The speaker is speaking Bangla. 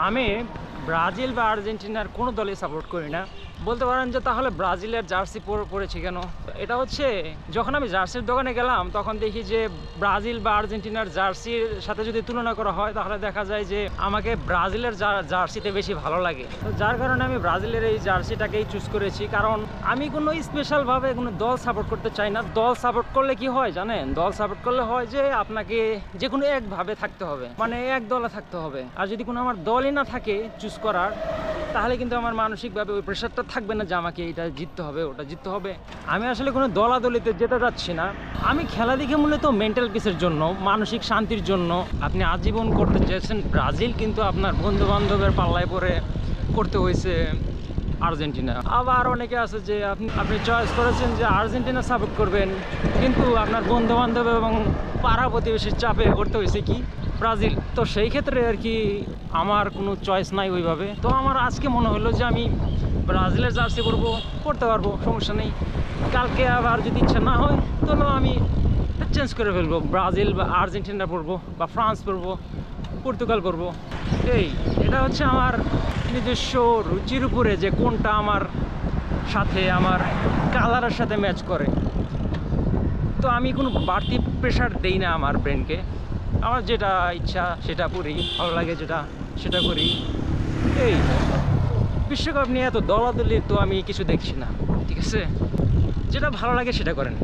আমি ব্রাজিল বা আর্জেন্টিনার কোনো দলই সাপোর্ট করি না। বলতে পারেন যে তাহলে ব্রাজিলের জার্সি পরেছি কেন? এটা হচ্ছে যখন আমি জার্সির দোকানে গেলাম তখন দেখি যে ব্রাজিল বা আর্জেন্টিনার জার্সির সাথে যদি তুলনা করা হয় তাহলে দেখা যায় যে আমাকে ব্রাজিলের জার্সিতে বেশি ভালো লাগে। তো যার কারণে আমি ব্রাজিলের এই জার্সিটাকেই চুজ করেছি, কারণ আমি কোনো স্পেশালভাবে কোনো দল সাপোর্ট করতে চাই না। দল সাপোর্ট করলে কি হয় জানেন? দল সাপোর্ট করলে হয় যে আপনাকে যে কোনো একভাবে থাকতে হবে, মানে এক দলে থাকতে হবে। আর যদি কোনো আমার দলই না থাকে চুজ করার, তাহলে কিন্তু আমার মানসিকভাবে ওই প্রেশারটা থাকবে না যে আমাকে এটা জিততে হবে ওটা জিততে হবে। আমি আসলে কোনো দলাদলিতে যেতে যাচ্ছি না। আমি খেলা দেখে মূলত মেন্টাল পিসের জন্য, মানসিক শান্তির জন্য। আপনি আজীবন করতে চেয়েছেন ব্রাজিল, কিন্তু আপনার বন্ধু বান্ধবের পাল্লায় পরে করতে হয়েছে আর্জেন্টিনা। আবার অনেকে আছে যে আপনি চয়েস করেছেন যে আর্জেন্টিনা সাপোর্ট করবেন, কিন্তু আপনার বন্ধু বান্ধব এবং পাড়া প্রতিবেশীর চাপে করতে হয়েছে কি ব্রাজিল। তো সেই ক্ষেত্রে আর কি আমার কোনো চয়েস নাই ওইভাবে। তো আমার আজকে মনে হলো যে আমি ব্রাজিলের জার্সি পরতে পারবো, সমস্যা নেই। কালকে আবার যদি ইচ্ছা না হয় তাহলে আমি চেঞ্জ করে ফেলবো, ব্রাজিল বা আর্জেন্টিনা পরবো বা ফ্রান্স পরবো, পর্তুগাল পরবো। এটা হচ্ছে আমার নিজস্ব রুচির উপরে যে কোনটা আমার সাথে, আমার কালারের সাথে ম্যাচ করে। তো আমি কোনো বাড়তি প্রেশার দেই না আমার ব্রেনকে। আমার যেটা ইচ্ছা সেটা করি, ভালো লাগে যেটা সেটা করি। এই বিশ্বকাপ নিয়ে এত দলাদলি তো আমি কিছু দেখছি না, ঠিক আছে? যেটা ভালো লাগে সেটা করেন।